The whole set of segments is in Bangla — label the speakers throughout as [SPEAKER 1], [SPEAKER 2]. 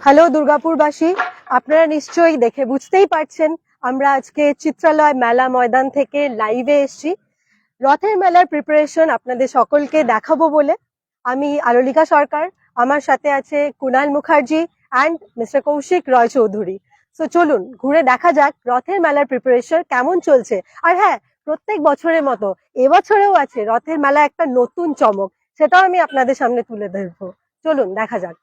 [SPEAKER 1] হ্যালো দুর্গাপুরবাসী, আপনারা নিশ্চয়ই দেখে বুঝতেই পারছেন আমরা আজকে চিত্রালয় মেলা ময়দান থেকে লাইভে এসেছি। রথের মেলার প্রিপারেশন আপনাদের সকলকে দেখাবো বলে আমি আলোলিকা সরকার, আমার সাথে আছে Kunal Mukherjee and mister Koushik Roy Chowdhury. So চলুন ঘুরে দেখা যাক রথের মেলার প্রিপারেশন কেমন চলছে। আর হ্যাঁ, প্রত্যেক বছরের মতো এবছরেও আছে রথের মেলা একটা নতুন চমক, সেটাও আমি আপনাদের সামনে তুলে ধরবো। চলুন দেখা যাক।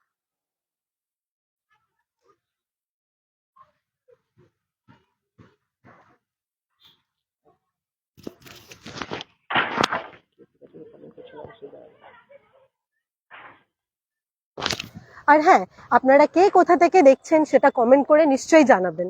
[SPEAKER 1] আর হ্যাঁ, আপনারা কে কোথা থেকে দেখছেন সেটা কমেন্ট করে নিশ্চয়ই জানাবেন।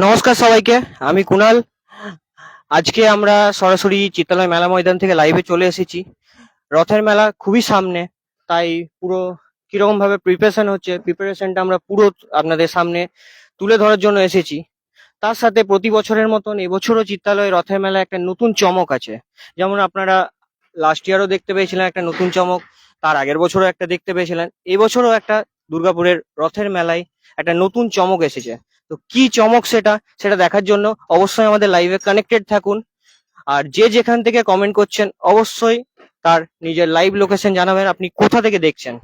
[SPEAKER 2] নমস্কার সবাইকে, আমি কুনাল। আজকে আমরা সরাসরি চিত্রালয় মেলা ময়দান থেকে লাইভে চলে এসেছি। রথের মেলা খুবই সামনে, তাই পুরো কিরকম ভাবে প্রিপারেশনটা আমরা পুরো আপনাদের সামনে তুলে ধরার জন্য এসেছি। তার সাথে প্রতি বছরের মতন এবছরও চিত্রালয় রথের মেলা একটা নতুন চমক আছে। যেমন আপনারা লাস্ট ইয়ারও দেখতে পেয়েছিলেন একটা নতুন চমক, তার আগের বছরও একটা দেখতে পেয়েছিলেন, এবছরও একটা দুর্গাপুরের রথের মেলায় একটা নতুন চমক এসেছে। তো কি চমক সেটা সেটা দেখার জন্য অবশ্যই আমাদের লাইভে কানেক্টেড থাকুন। আর যে যেখান থেকে কমেন্ট করছেন অবশ্যই তার নিজের লাইভ লোকেশন জানাবেন, আপনি কোথা থেকে দেখছেন।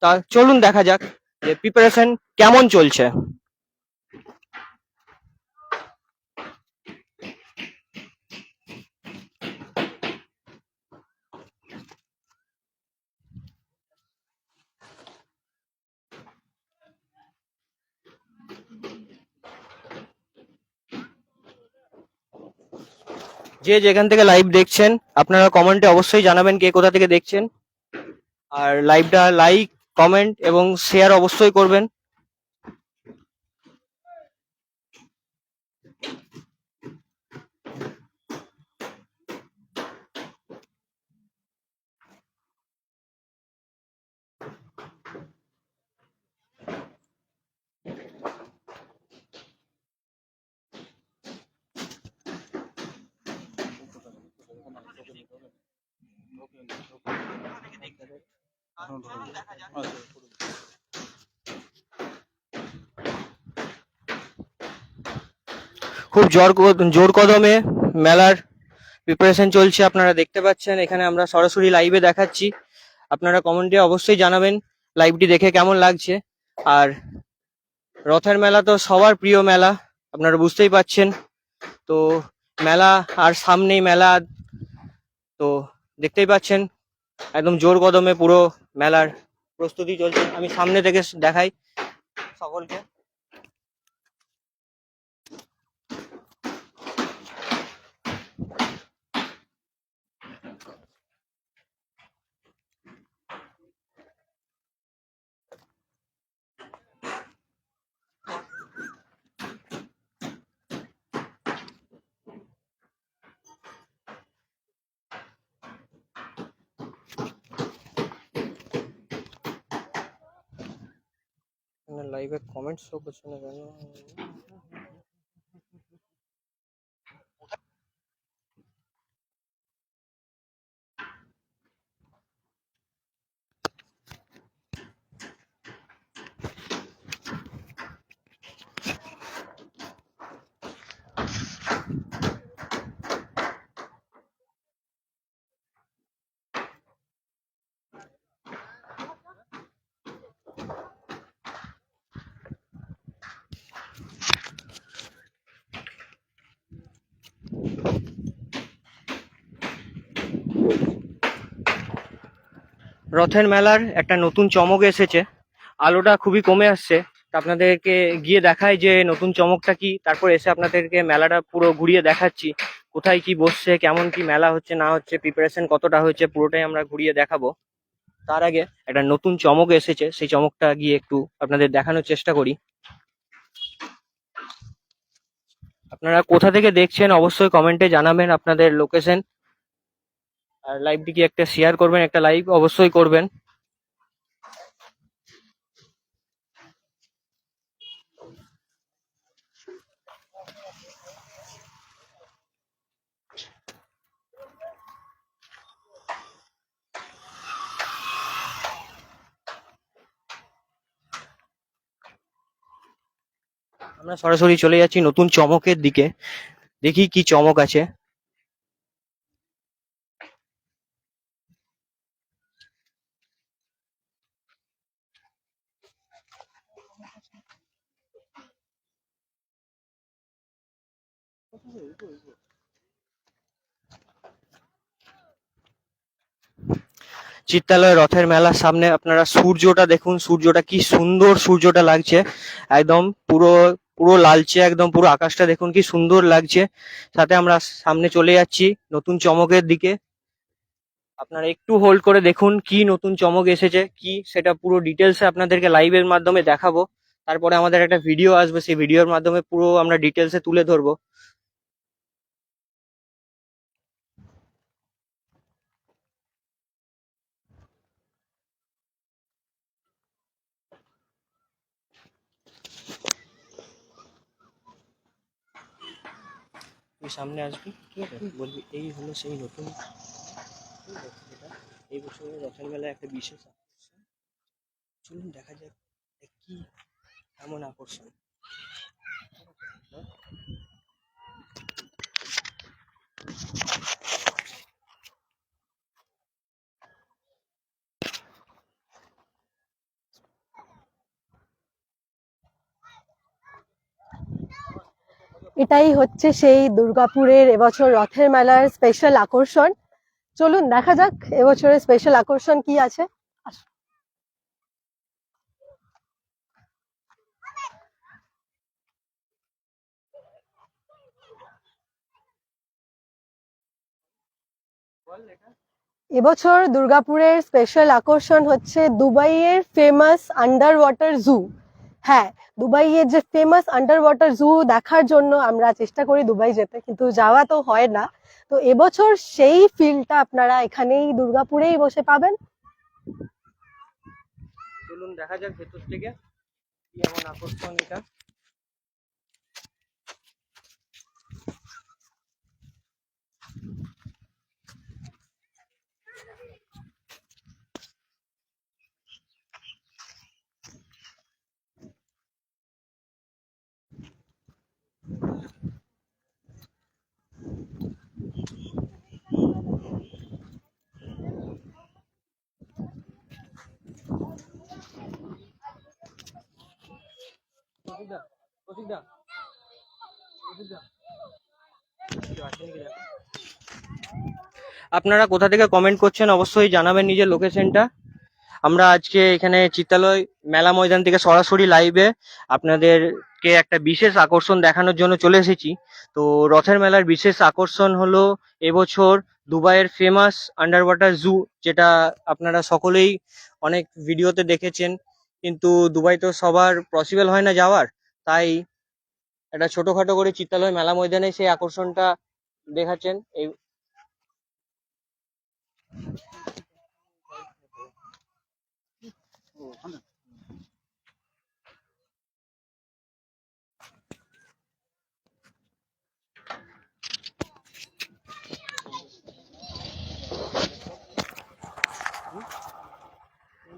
[SPEAKER 2] তা চলুন দেখা যাক যে প্রিপারেশন কেমন চলছে। যে যেখান থেকে লাইভ দেখছেন আপনারা কমেন্টে অবশ্যই জানাবেন কে কোথা থেকে দেখছেন। আর লাইভটা লাইক, কমেন্ট এবং শেয়ার অবশ্যই করবেন। খুব জোর কদমে মেলার প্রিপারেশন চলছে, আপনারা দেখতে পাচ্ছেন। এখানে আমরা সরাসরি লাইভে দেখাচ্ছি, আপনারা কমেন্টে অবশ্যই জানাবেন লাইভটি দেখে কেমন লাগছে। আর রথের মেলা তো সবার প্রিয় মেলা, আপনারা বুঝতেই পাচ্ছেন। তো মেলা আর সামনেই মেলা, তো দেখতেই পাচ্ছেন একদম জোর কদমে পুরো মেলার প্রস্তুতি চলছে। আমি সামনে থেকে দেখাই সকলকে। লাইভে কমেন্ট শো করছে না কেন? রথের মেলার একটা নতুন চমক এসেছে, আলোটা খুবই কমে আসছে। আপনাদেরকে গিয়ে দেখাই যে নতুন চমকটা কি, তারপর এসে আপনাদেরকে মেলাটা পুরো ঘুরিয়ে দেখাচ্ছি কোথায় কি বসছে, কেমন কি মেলা হচ্ছে না হচ্ছে, প্রিপারেশন কতটা হয়েছে, পুরোটাই আমরা ঘুরিয়ে দেখাবো। তার আগে একটা নতুন চমক এসেছে, সেই চমকটা গিয়ে একটু আপনাদের দেখানোর চেষ্টা করি। আপনারা কোথা থেকে দেখছেন অবশ্যই কমেন্টে জানাবেন আপনাদের লোকেশন, আর লাইভটিকে একটা শেয়ার করবেন, একটা লাইভ অবশ্যই করবেন। আমরা সরাসরি চলে যাচ্ছি নতুন চমকের দিকে, দেখি কি চমক আছে। চিত্তালয় রথের মেলার সামনে আপনারা সূর্যটা দেখুন, সূর্যটা কি সুন্দর সূর্যটা লাগছে, একদম পুরো পুরো লালচে, একদম পুরো আকাশটা দেখুন কি সুন্দর লাগছে। সাথে আমরা সামনে চলে যাচ্ছি নতুন চমকের দিকে। আপনারা একটু হোল্ড করে দেখুন কি নতুন চমক এসেছে, কি সেটা পুরো ডিটেলসে আপনাদেরকে লাইভের মাধ্যমে দেখাবো। তারপরে আমাদের একটা ভিডিও আসবে, সেই ভিডিওর মাধ্যমে পুরো আমরা ডিটেলসে তুলে ধরবো। তুই সামনে আসবি, ঠিক আছে, বলবি এই হলো সেই নতুন, ঠিক আছে, যেটা এই বছরের রথের মেলায় একটা বিশেষ আকর্ষণ। চলুন দেখা যাক এটা কি এমন আকর্ষণ।
[SPEAKER 1] এটাই হচ্ছে সেই দুর্গাপুরের এবছর রথের মেলার স্পেশাল আকর্ষণ। চলুন দেখা যাক এবছরের স্পেশাল আকর্ষণ কি আছে। আসুন। এবছর দুর্গাপুরের স্পেশাল আকর্ষণ হচ্ছে দুবাইয়ের ফেমাস আন্ডার ওয়াটার জু। হ্যাঁ, দুবাইয়ের যে ফেমাস আন্ডার ওয়াটার জু দেখার জন্য আমরা চেষ্টা করি দুবাই যেতে, কিন্তু যাওয়া তো হয় না। তো এবছর সেই ফিলটা আপনারা এখানেই দুর্গাপুরেই বসে পাবেন।
[SPEAKER 2] চলুন দেখা যাক ভেতর থেকে কি এমন আকর্ষণ এটা। কৌশিকদা, কৌশিকদা, কৌশিকদা, কেউ আছে নাকি দেখো। আপনারা কোথা থেকে কমেন্ট করছেন অবশ্যই জানাবেন নিজের লোকেশনটা। আমরা আজকে এখানে চিত্তালয় মেলা ময়দান থেকে সরাসরি লাইভে আপনাদেরকে একটা বিশেষ আকর্ষণ দেখানোর জন্য চলে এসেছি। তো রথের মেলার বিশেষ আকর্ষণ হলো এবছর দুবাইয়ের ফেমাস আন্ডার ওয়াটার জু, যেটা আপনারা সকলেই অনেক ভিডিওতে দেখেছেন, কিন্তু দুবাই তো সবার পসিবল হয় না যাওয়ার। তাই একটা ছোটখাটো করে চিত্তালয় মেলা ময়দানে সেই আকর্ষণটা দেখাচ্ছেন। এই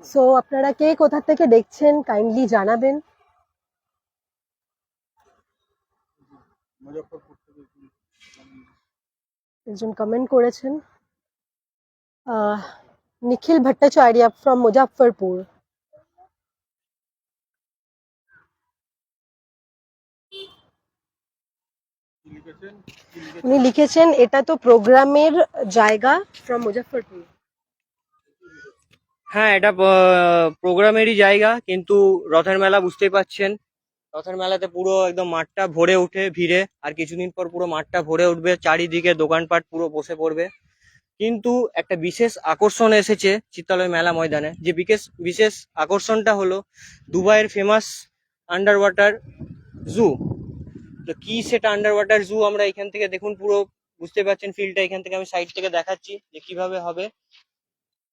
[SPEAKER 1] সো আপনারা কে কোথা থেকে দেখছেন কাইন্ডলি জানাবেন। একজন কমেন্ট করেছেন, নিখিল ভট্টাচার্য ফ্রম মুজাফফরপুর। উনি লিখেছেন এটা তো প্রোগ্রামের জায়গা ফ্রম মুজাফফরপুর।
[SPEAKER 2] হ্যাঁ, এটা প্রোগ্রামেরই জায়গা, কিন্তু রথের মেলা বুঝতেই পাচ্ছেন রথের মেলাতে পুরো একদম মাঠটা ভরে উঠে ভিড়ে, আর কিছুদিন পর পুরো মাঠটা ভরে উঠবে, চারিদিকে দোকানপাট পুরো বসে পড়বে। কিন্তু একটা বিশেষ আকর্ষণ এসেছে চিত্রালয় মেলা ময়দানে, যে বিশেষ বিশেষ আকর্ষণটা হলো দুবাইয়ের ফেমাস আন্ডার ওয়াটার জু। তো কি সেটা আন্ডার ওয়াটার জু, আমরা এখান থেকে দেখুন পুরো বুঝতে পারছেন ফিল্ডটা, এখান থেকে আমি সাইড থেকে দেখাচ্ছি যে কিভাবে হবে।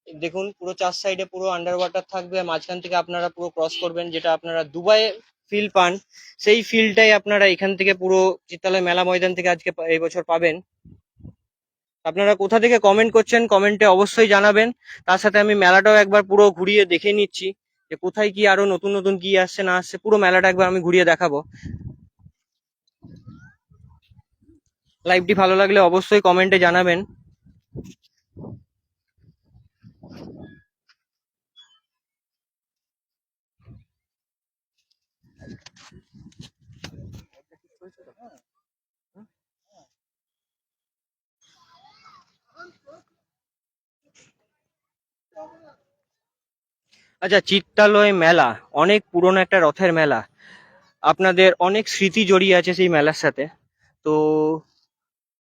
[SPEAKER 2] দেখুন পুরো চার সাইডে পুরো আন্ডার ওয়াটার থাকবে, মাঝখান থেকে আপনারা পুরো ক্রস করবেন, যেটা আপনারা দুবাইয়ে ফিল পান সেই ফিলটাই আপনারা এখান থেকে পুরো চিত্রালয় মেলা ময়দান থেকে আজকে এই বছর পাবেন। আপনারা কোথা থেকে কমেন্ট করছেন কমেন্টে অবশ্যই জানাবেন। তার সাথে আমি মেলাটাও একবার পুরো ঘুরিয়ে দেখে নিচ্ছি যে কোথায় কি আরো নতুন নতুন কি আসছে না আসছে, পুরো মেলাটা একবার আমি ঘুরিয়ে দেখাবো। লাইভটি ভালো লাগলে অবশ্যই কমেন্টে জানাবেন। আচ্ছা, চিত্রালয় মেলা অনেক পুরনো একটা রথের মেলা, আপনাদের অনেক স্মৃতি জড়িয়ে আছে সেই মেলার সাথে। তো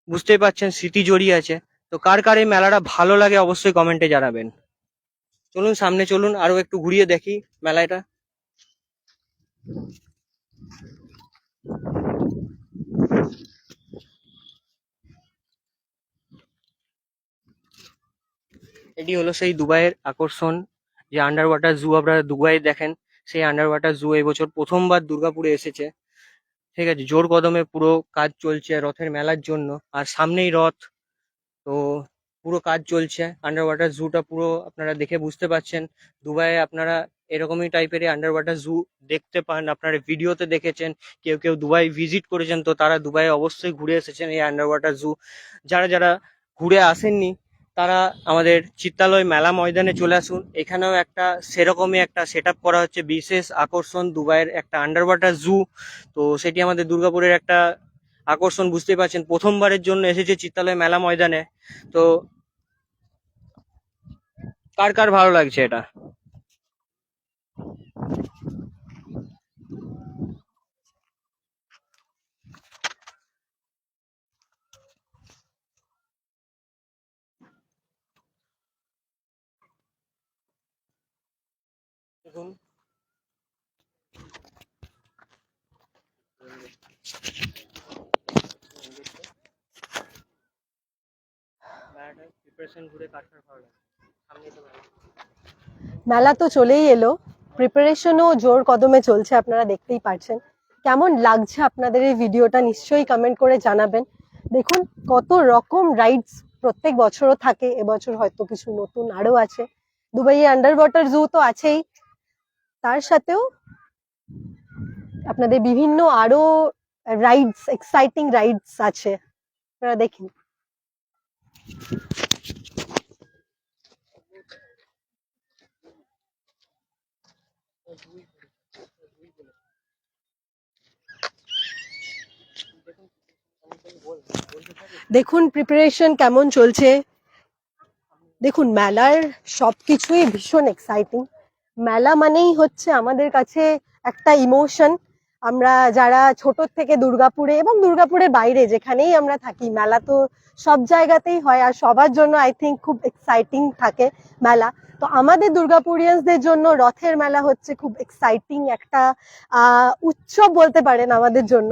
[SPEAKER 2] বুঝতেই পারছেন স্মৃতি জড়িয়ে আছে। তো কার কার এই মেলাটা ভালো লাগে অবশ্যই কমেন্টে জানাবেন। চলুন সামনে চলুন, আরো একটু ঘুরিয়ে দেখি মেলাটা। এটি হলো সেই দুবাইয়ের আকর্ষণ, যে আন্ডার ওয়াটার জু আপনারা দুবাই দেখেন, সেই আন্ডার ওয়াটার জু এই বছর প্রথমবার দুর্গাপুরে এসেছে। ঠিক আছে, জোর কদমে পুরো কাজ চলছে রথের মেলার জন্য, আর সামনেই রথ। তো পুরো কাজ চলছে আন্ডার ওয়াটার জুটা, পুরো আপনারা দেখে বুঝতে পারছেন দুবাইয়ে আপনারা এরকমই টাইপের আন্ডার ওয়াটার জু দেখতে পান, আপনারা ভিডিওতে দেখেছেন, কেউ কেউ দুবাই ভিজিট করেছেন, তো তারা দুবাইয়ে অবশ্যই ঘুরে এসেছেন এই আন্ডার ওয়াটার জু। যারা যারা ঘুরে আসেননি তারা আমাদের চিত্রালয় মেলা ময়দানে চলে আসুন, এখানেও একটা সেরকমই একটা সেট আপ করা হচ্ছে, বিশেষ আকর্ষণ দুবাইয়ের একটা আন্ডার ওয়াটার জু। তো সেটি আমাদের দুর্গাপুরের একটা আকর্ষণ, বুঝতেই পারছেন প্রথমবারের জন্য এসেছে চিত্রালয় মেলা ময়দানে। তো কার কার ভালো লাগছে এটা। দেখুন প্রিপারেশন ঘুরে কার কার ভালো লাগে, সামনেই তো মেলা।
[SPEAKER 1] মেলা তো চলেই এলো, প্রিপারেশনও জোর কদমে চলছে, আপনারা দেখতেই পারছেন। কেমন লাগছে আপনাদের এই ভিডিওটা নিশ্চয়ই কমেন্ট করে জানাবেন। দেখুন কত রকম রাইডস প্রত্যেক বছরও থাকে, এবছর হয়তো কিছু নতুন আরো আছে। দুবাই আন্ডার ওয়াটার জু তো আছেই, তার সাথেও আপনাদের বিভিন্ন আরো রাইডস, এক্সাইটিং রাইডস আছে, আপনারা দেখুন। দেখুন প্রিপারেশন কেমন চলছে। দেখুন মেলার সবকিছুই ভীষণ এক্সাইটিং। মেলা মানেই হচ্ছে আমাদের কাছে একটা ইমোশন। আমরা যারা ছোট থেকে দুর্গাপুরে এবং দুর্গাপুরের বাইরে যেখানেই আমরা থাকি, মেলা তো সব জায়গাতেই হয়, আর সবার জন্য আই থিঙ্ক খুব এক্সাইটিং থাকে মেলা। তো আমাদের দুর্গাপুরিয়ানসদের জন্য রথের মেলা হচ্ছে খুব এক্সাইটিং একটা উৎসব বলতে পারেন আমাদের জন্য।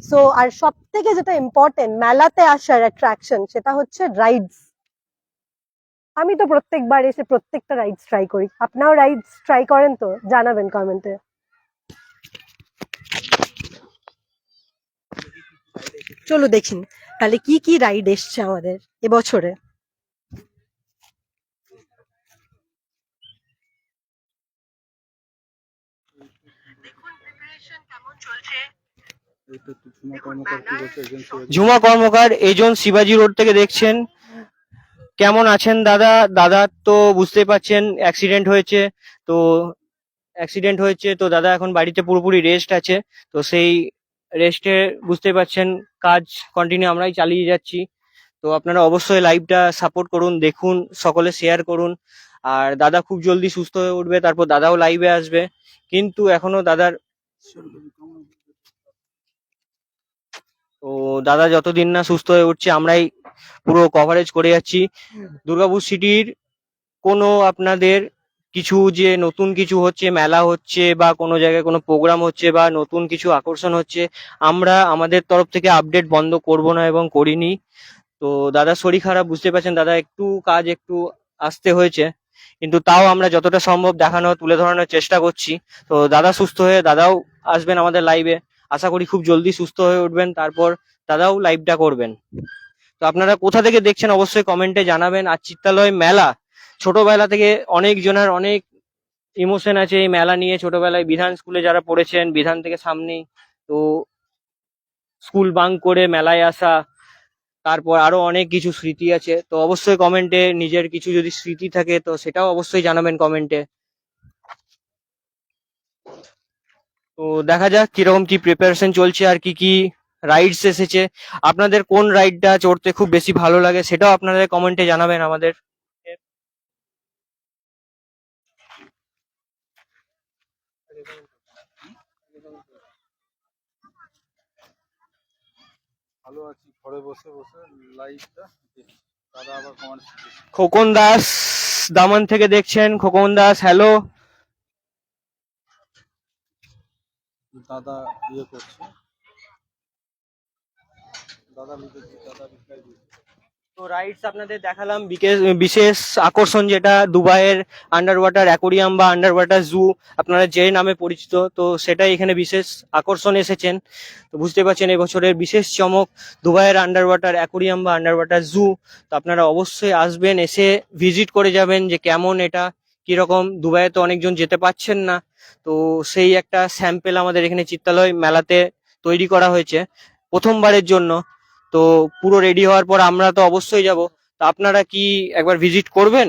[SPEAKER 1] সো আর সব থেকে যেটা ইম্পর্টেন্ট মেলাতে আসার অ্যাট্রাকশন, সেটা হচ্ছে রাইডস। আমি তো প্রত্যেকবার এসে প্রত্যেকটা রাইডস ট্রাই করি, আপনারাও রাইডস ট্রাই করেন তো জানাবেন কমেন্টে। চলো দেখিন তাহলে কি কি রাইড এসছে আমাদের এবছরে।
[SPEAKER 2] ঝুমা কর্মকার এজন শিবাজি রোড থেকে দেখছেন। কেমন আছেন দাদা? দাদা তো বুঝতেই পারছেন অ্যাক্সিডেন্ট হয়েছে, তো দাদা এখন বাড়িতে পুরোপুরি রেস্ট আছে। তো সেই রেস্টে বুঝতেই পারছেন কাজ কন্টিনিউ আমরাই চালিয়ে যাচ্ছি। তো আপনারা অবশ্যই লাইভটা সাপোর্ট করুন, দেখুন, সকলে শেয়ার করুন। আর দাদা খুব জলদি সুস্থ হয়ে উঠবে, তারপর দাদাও লাইভে আসবে। কিন্তু এখনো দাদার তো দাদা যতদিন না সুস্থ হয়ে উঠছে আমরাই পুরো কভারেজ করে যাচ্ছি। দুর্গাপুর সিটির কোনো আপনাদের কিছু যে নতুন কিছু হচ্ছে, মেলা হচ্ছে বা কোনো জায়গায় কোনো প্রোগ্রাম হচ্ছে বা নতুন কিছু আকর্ষণ হচ্ছে, আমরা আমাদের তরফ থেকে আপডেট বন্ধ করব না এবং করিনি। তো দাদার শরীর খারাপ, বুঝতে পারছেন, দাদা একটু কাজ একটু আসতে হয়েছে, কিন্তু তাও আমরা যতটা সম্ভব দেখানো তুলে ধরানোর চেষ্টা করছি। তো দাদা সুস্থ হয়ে দাদাও আসবেন আমাদের লাইভে, আশা করি খুব জলদি সুস্থ হয়ে উঠবেন, তারপর দাদাও লাইভটা করবেন। তো আপনারা কোথা থেকে দেখছেন অবশ্যই কমেন্টে জানাবেন। আর চিত্তালয় মেলা ছোটবেলা থেকে অনেক জনের অনেক ইমোশন আছে এই মেলা নিয়ে। ছোটবেলায় বিধান স্কুলে যারা পড়েছেন, বিধান থেকে সামনেই, তো স্কুল বাঙ্ক করে মেলায় আসা, তারপর আরো অনেক কিছু স্মৃতি আছে। তো অবশ্যই কমেন্টে নিজের কিছু যদি স্মৃতি থাকে তো সেটাও অবশ্যই জানাবেন কমেন্টে। তো দেখা যাক কিরকম কি প্রিপারেশন চলছে আর কি কি রাইডস এসেছে। আপনাদের কোন রাইডটা চড়তে খুব বেশি ভালো লাগে সেটাও আপনাদের কমেন্টে জানাবেন আমাদের।
[SPEAKER 3] ভালো আছি, ঘরে বসে বসে লাইভটা দেখছি। দাদা আবার কমেন্টস দিচ্ছে।
[SPEAKER 2] খোকন দাস দামন থেকে দেখছেন। খোকন দাস হ্যালো।
[SPEAKER 3] দাদা ইয়ে করছে, দাদা লিখেছে, দাদা রিপ্লাই দিচ্ছে।
[SPEAKER 2] তো রাইডস আপনাদের দেখালাম, বিশেষ আকর্ষণ যেটা দুবাইয়ের আন্ডার ওয়াটার অ্যাকোরিয়াম বা আন্ডার ওয়াটার জু, আপনারা যে নামে পরিচিত, তো সেটাই এখানে বিশেষ আকর্ষণ এসেছেন। তো বুঝতে পারছেন এবছরের বিশেষ চমক দুবাইয়ের আন্ডার ওয়াটার অ্যাকোরিয়াম বা আন্ডার ওয়াটার জু। তো আপনারা অবশ্যই আসবেন, এসে ভিজিট করে যাবেন যে কেমন এটা, কিরকম। দুবাইয়ে তো অনেকজন যেতে পারছেন না, তো সেই একটা স্যাম্পেল আমাদের এখানে চিত্তালয় মেলাতে তৈরি করা হয়েছে প্রথমবারের জন্য। তো পুরো রেডি হওয়ার পর আমরা তো অবশ্যই যাব। তো আপনারা কি একবার ভিজিট করবেন?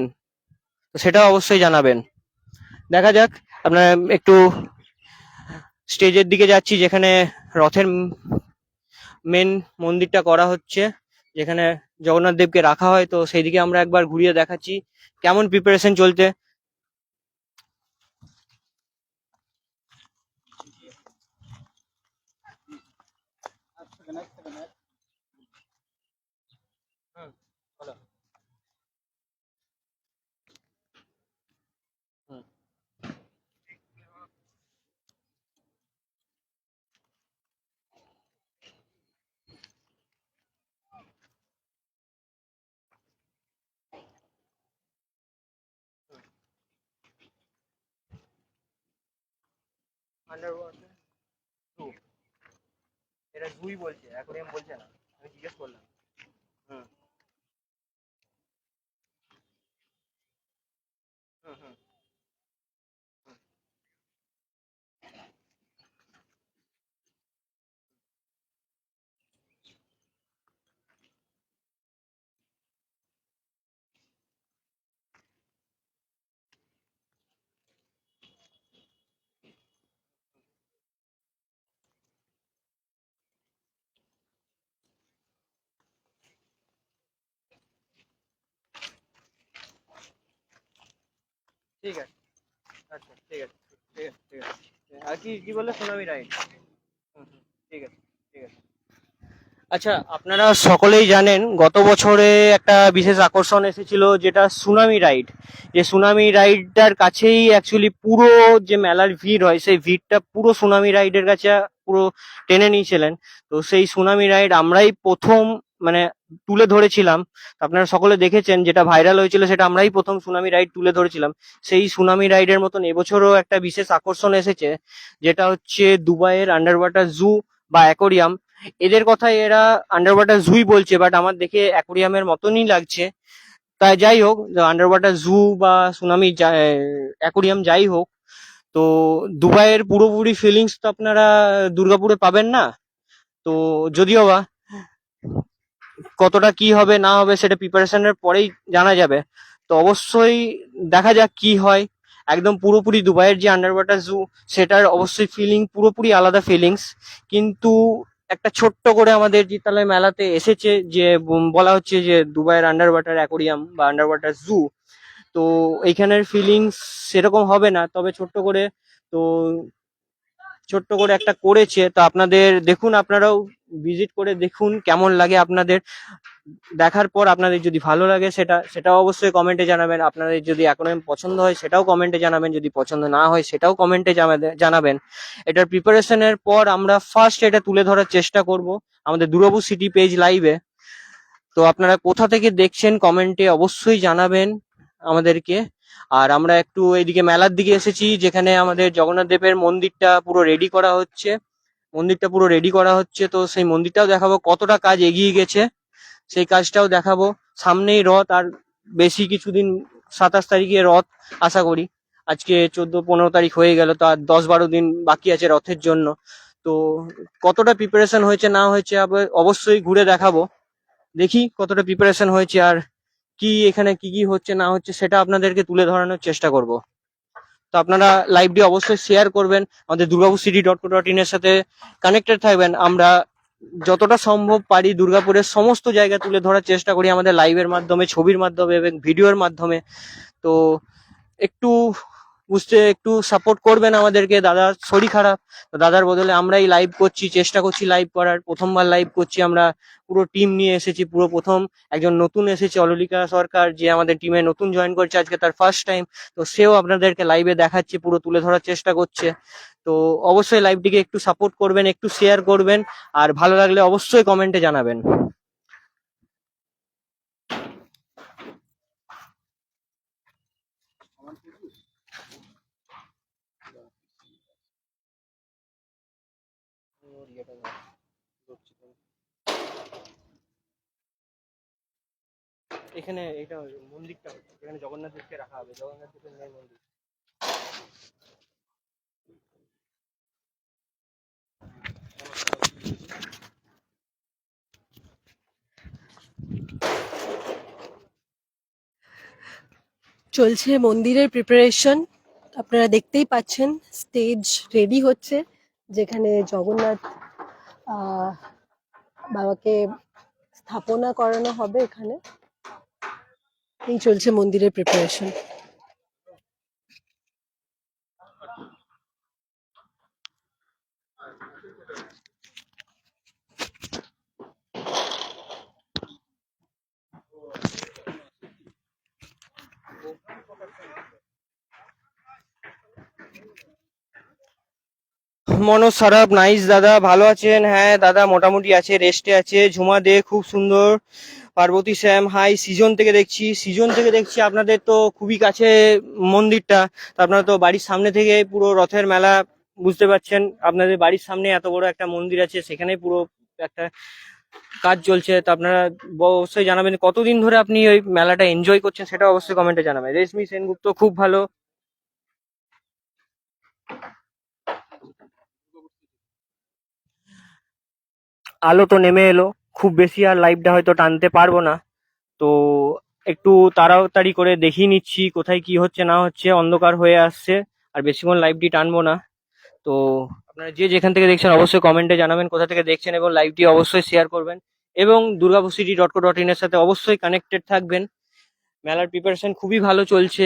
[SPEAKER 2] তো সেটাও অবশ্যই জানাবেন। দেখা যাক, আপনারা একটু স্টেজের দিকে যাচ্ছি যেখানে রথের মেন মন্দিরটা করা হচ্ছে, যেখানে জগন্নাথ দেবকে রাখা হয়। তো সেই দিকে আমরা একবার ঘুরিয়ে দেখাচ্ছি কেমন প্রিপারেশন চলছে। হুম, বলো। হুম। আন্ডার ওয়াটার জু, এটা জুই বলছে, অ্যাকোয়ারিয়াম বলছে না, আমি জিজ্ঞেস করলাম। হুম হুম হুম ঠিক আছে। আচ্ছা ঠিক আছে, ঠিক আছে, ঠিক আছে। আর কি কি বললে, সোনামি রাইড? হুম হুম, ঠিক আছে, ঠিক আছে। আচ্ছা, আপনারা সকলেই জানেন গত বছরে একটা বিশেষ আকর্ষণ এসেছিল যেটা সুনামি রাইড। যে সুনামি রাইডটার কাছেই অ্যাকচুয়ালি পুরো যে মেলার ভিড় হয় সেই ভিড়টা পুরো সুনামি রাইডের কাছে পুরো টেনে নিয়েছিলেন। তো সেই সুনামি রাইড আমরাই প্রথম মানে তুলে ধরেছিলাম। আপনারা সকলে দেখেছেন, যেটা ভাইরাল হয়েছিল সেটা আমরাই প্রথম সুনামি রাইড তুলে ধরেছিলাম। সেই সুনামি রাইডের মতন এবছরও একটা বিশেষ আকর্ষণ এসেছে, যেটা হচ্ছে দুবাইয়ের আন্ডার ওয়াটার জু বা অ্যাকোরিয়াম। এদের কথায় এরা আন্ডার ওয়াটার জুই বলছে, বাট আমার দেখে অ্যাকোরিয়ামের মতনই লাগছে। তাই যাই হোক, আন্ডার ওয়াটার জু বা সুনামি অ্যাকোরিয়াম যাই হোক, তো দুবাইয়ের পুরোপুরি ফিলিংস তো আপনারা দুর্গাপুরে পাবেন না। তো যদিও বা কতটা কি হবে না হবে সেটা প্রিপারেশনের পরেই জানা যাবে। তো অবশ্যই দেখা যাক কি হয়। একদম পুরোপুরি দুবাইয়ের যে আন্ডার ওয়াটার জু, সেটার অবশ্যই ফিলিং পুরোপুরি আলাদা ফিলিংস। কিন্তু একটা ছোট্ট করে আমাদের জিতালয় মেলাতে এসেছে যে বলা হচ্ছে যে দুবাইয়ের আন্ডার ওয়াটার অ্যাকোরিয়াম বা আন্ডার ওয়াটার জু। তো এইখানের ফিলিংস সেরকম হবে না, তবে ছোট্ট করে। তো ছোট্ট করে একটা করেছে, তো আপনাদের দেখুন, আপনারাও ভিজিট করে দেখুন কেমন লাগে আপনাদের। দেখার পর আপনাদের যদি ভালো লাগে সেটাও অবশ্যই কমেন্টে জানাবেন। আপনাদের যদি অ্যাকোয়ারিয়াম পছন্দ হয় সেটাও কমেন্টে জানাবেন, যদি পছন্দ না হয় সেটাও কমেন্টে জানাবেন। এটার প্রিপারেশনের পর আমরা ফার্স্ট এটা তুলে ধরার চেষ্টা করব আমাদের দুর্গাপুর সিটি পেজ লাইভে। তো আপনারা কোথা থেকে দেখছেন কমেন্টে অবশ্যই জানাবেন আমাদেরকে। আর আমরা একটু এইদিকে মেলার দিকে এসেছি, যেখানে আমাদের জগন্নাথ দেবের মন্দিরটা পুরো রেডি করা হচ্ছে। তো সেই মন্দিরটাও দেখাবো, কতটা কাজ এগিয়ে গেছে সেই কাজটাও দেখাবো। সামনেই রথ, আর বেশি কিছুদিন, 27 তারিখে রথ আশা করি। আজকে 14-15 তারিখ হয়ে গেল, তো আর 10-12 দিন বাকি আছে রথের জন্য। তো কতটা প্রিপারেশন হয়েছে না হয়েছে অবশ্যই ঘুরে দেখাবো। দেখি কতটা প্রিপারেশন হয়েছে, আর কি এখানে কি কি হচ্ছে না হচ্ছে সেটা আপনাদেরকে তুলে ধরানোর চেষ্টা করব। তো আপনারা লাইভটি অবশ্যই শেয়ার করবেন, আমাদের durgapurcity.co.in এর সাথে কানেক্টেড থাকবেন। আমরা যতটা সম্ভব পারি দুর্গাপুরের সমস্ত জায়গা তুলে ধরার চেষ্টা করি আমাদের লাইভের মাধ্যমে, ছবির মাধ্যমে এবং ভিডিওর মাধ্যমে। তো একটু একটু সাপোর্ট করবেন আমাদেরকে। দাদার শরীর খারাপ, তো দাদার বদলে আমরাই লাইভ করছি, চেষ্টা করছি লাইভ করার। প্রথমবার লাইভ করছি আমরা, পুরো টিম নিয়ে এসেছি। পুরো প্রথম একজন নতুন এসেছে, অললিকা সরকার, যে আমাদের টিমে নতুন জয়েন করছে, আজকে তার ফার্স্ট টাইম। তো সেও আপনাদেরকে লাইভে দেখাচ্ছে, পুরো তুলে ধরার চেষ্টা করছে। তো অবশ্যই লাইভটিকে একটু সাপোর্ট করবেন, একটু শেয়ার করবেন, আর ভালো লাগলে অবশ্যই কমেন্টে জানাবেন। এখানে এটা মন্দিরটা হচ্ছে, এখানে জগন্নাথ দেবকে রাখা হবে, জগন্নাথ দেবের মেন মন্দির।
[SPEAKER 1] চলছে মন্দিরের প্রিপারেশন, আপনারা দেখতেই পাচ্ছেন। স্টেজ রেডি হচ্ছে, যেখানে জগন্নাথ আহ, বাবাকে স্থাপনা করানো হবে। এখানে এই চলছে মন্দিরের প্রিপারেশন।
[SPEAKER 2] মনোজ সারাব, নাইস দাদা, ভালো আছেন? হ্যাঁ দাদা, মোটামুটি আছে, রেস্টে আছে। ঝুমা দে, খুব সুন্দর। পার্বতী শ্যাম, হাই। সিজন থেকে দেখছি আপনাদের তো খুবই কাছে মন্দিরটা। তো আপনারা তো বাড়ির সামনে থেকে পুরো রথের মেলা, বুঝতে পারছেন আপনাদের বাড়ির সামনে এত বড় একটা মন্দির আছে, সেখানে পুরো একটা কাজ চলছে। তো আপনারা অবশ্যই জানাবেন কতদিন ধরে আপনি ওই মেলাটা এনজয় করছেন, সেটা অবশ্যই কমেন্টে জানাবেন। রেশমি সেনগুপ্ত, খুব ভালো। আলো তো নেমে এলো, খুব বেশি আর লাইভটা হয়তো টানতে পারবো না। তো একটু তাড়াতাড়ি করে দেখিয়ে নিচ্ছি কোথায় কি হচ্ছে না হচ্ছে, অন্ধকার হয়ে আসছে, আর বেশিক্ষণ লাইভটি টানবো না। তো আপনারা যে যেখান থেকে দেখছেন অবশ্যই কমেন্টে জানাবেন কোথা থেকে দেখছেন, এবং লাইভটি অবশ্যই শেয়ার করবেন, এবং durgapurcity.co.in এর সাথে অবশ্যই কানেক্টেড থাকবেন। মেলার প্রিপারেশন খুবই ভালো চলছে।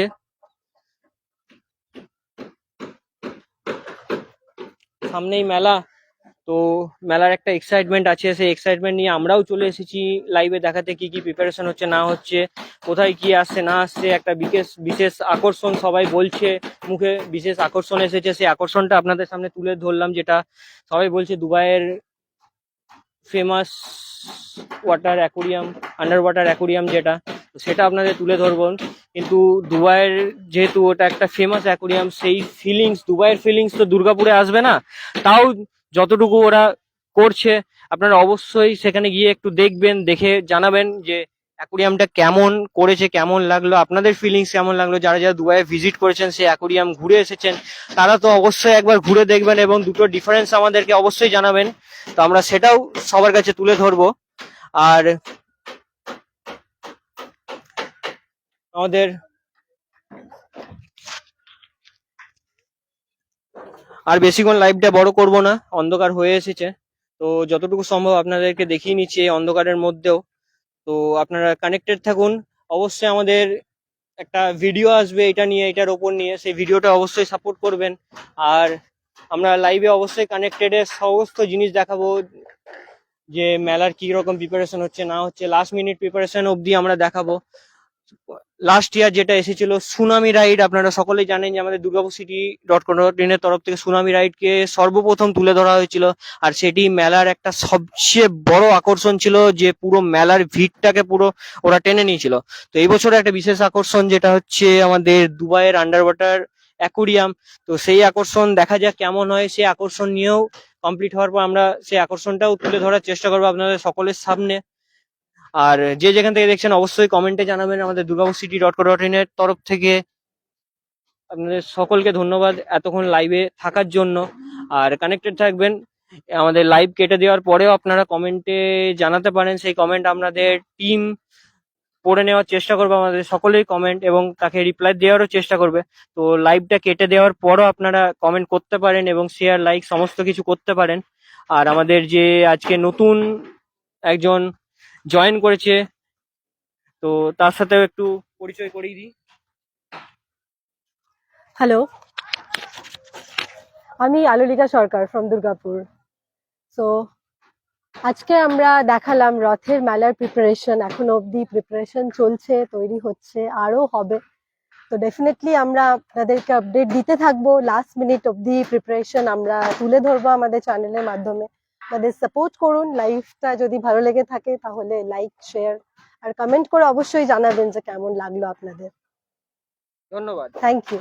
[SPEAKER 2] সামনেই মেলা, তো মেলার একটা এক্সাইটমেন্ট আছে, সেই এক্সাইটমেন্ট নিয়ে আমরাও চলে এসেছি লাইভে দেখাতে কি কি প্রিপারেশন হচ্ছে না হচ্ছে, কোথায় কি আসছে না আসছে। একটা বিশেষ বিশেষ আকর্ষণ সবাই বলছে, মুখে বিশেষ আকর্ষণ এসেছে, সেই আকর্ষণটা আপনাদের সামনে তুলে ধরলাম। যেটা সবাই বলছে দুবাইয়ের famous water aquarium, under water aquarium, যেটা, তো সেটা আপনাদের তুলে ধরবো। কিন্তু দুবাইয়ের যেহেতু ওটা একটা ফেমাস অ্যাকুরিয়াম, সেই দুবাইয়ের ফিলিংস তো দুর্গাপুরে আসবে না। তাও যতটুকু ওরা করছে, আপনারা অবশ্যই সেখানে গিয়ে একটু দেখবেন, দেখে জানাবেন যে অ্যাকুরিয়ামটা কেমন করেছে, কেমন লাগলো, আপনাদের ফিলিংস কেমন লাগলো। যারা যারা দুবাইয়ে ভিজিট করেছেন, সেই অ্যাকুরিয়াম ঘুরে এসেছেন, তারা তো অবশ্যই একবার ঘুরে দেখবেন এবং দুটো ডিফারেন্স আমাদেরকে অবশ্যই জানাবেন। তো আমরা সেটাও সবার কাছে তুলে ধরবো। আর আমাদের আর বেশিক্ষণ লাইভটা বড় করব না, অন্ধকার হয়ে এসেছে। তো যতটুকু সম্ভব আপনাদেরকে দেখিয়ে নিচ্ছি এই অন্ধকারের মধ্যেও। তো আপনারা কানেক্টেড থাকুন। অবশ্যই আমাদের একটা ভিডিও আসবে এটা নিয়ে, এটার ওপর নিয়ে, সেই ভিডিওটা অবশ্যই সাপোর্ট করবেন। আর আমরা লাইভে অবশ্যই কানেক্টেড সমস্ত জিনিস দেখাবো, যে মেলার কি রকম প্রিপারেশন হচ্ছে না হচ্ছে, লাস্ট মিনিট প্রিপারেশন অবধি আমরা দেখাবো। লাস্ট ইয়ার যেটা এসেছিল সুনামি রাইড, আপনারা সকলেই জানেন যে আমাদের দুর্গাপুরcity.co.in এর তরফ থেকে সুনামি রাইড কে সর্বপ্রথম তুলে ধরা হয়েছিল। আর সেটি মেলার একটা সবচেয়ে বড় আকর্ষণ ছিল, যে পুরো মেলার ভিড়টাকে পুরো ওরা টেনে নিয়েছিল। তো এই বছর একটা বিশেষ আকর্ষণ যেটা হচ্ছে আমাদের দুবাইয়ের আন্ডার ওয়াটার অ্যাকুরিয়াম। তো সেই আকর্ষণ দেখা যাক কেমন হয়। সেই আকর্ষণ নিয়েও কমপ্লিট হওয়ার পর আমরা সেই আকর্ষণটাও তুলে ধরার চেষ্টা করবো আপনাদের সকলের সামনে। আর যে যেখান থেকে দেখছেন অবশ্যই কমেন্টে জানাবেন। আমাদের দুর্গাপুরcity.co.in এর তরফ থেকে আপনাদের সকলকে ধন্যবাদ এতক্ষণ লাইভে থাকার জন্য। আর কানেক্টেড থাকবেন। আমাদের লাইভ কেটে দেওয়ার পরেও আপনারা কমেন্টে জানাতে পারেন, সেই কমেন্ট আপনাদের টিম পড়ে নেওয়ার চেষ্টা করবে, আমাদের সকলের কমেন্ট, এবং তাকে রিপ্লাই দেওয়ারও চেষ্টা করবে। তো লাইভটা কেটে দেওয়ার পরও আপনারা কমেন্ট করতে পারেন এবং শেয়ার লাইক সমস্ত কিছু করতে পারেন। আর আমাদের যে আজকে নতুন একজন জয়েন করেছে, তো তার সাথেও একটু পরিচয় করিয়ে দিই।
[SPEAKER 1] হ্যালো, আমি আলোলিকা সরকার ফ্রম দুর্গাপুর। সো আজকে আমরা দেখালাম রথের মেলার প্রিপারেশন। এখনো অবধি প্রিপারেশন চলছে, তৈরি হচ্ছে, আরো হবে। তো ডেফিনেটলি আমরা আপনাদেরকে আপডেট দিতে থাকবো। লাস্ট মিনিট অবধি প্রিপারেশন আমরা তুলে ধরবো আমাদের চ্যানেলের মাধ্যমে। আমাদের সাপোর্ট করুন। লাইভটা যদি ভালো লেগে থাকে তাহলে লাইক, শেয়ার আর কমেন্ট করে অবশ্যই জানাবেন যে কেমন লাগলো আপনাদের।
[SPEAKER 2] ধন্যবাদ।
[SPEAKER 1] Thank you.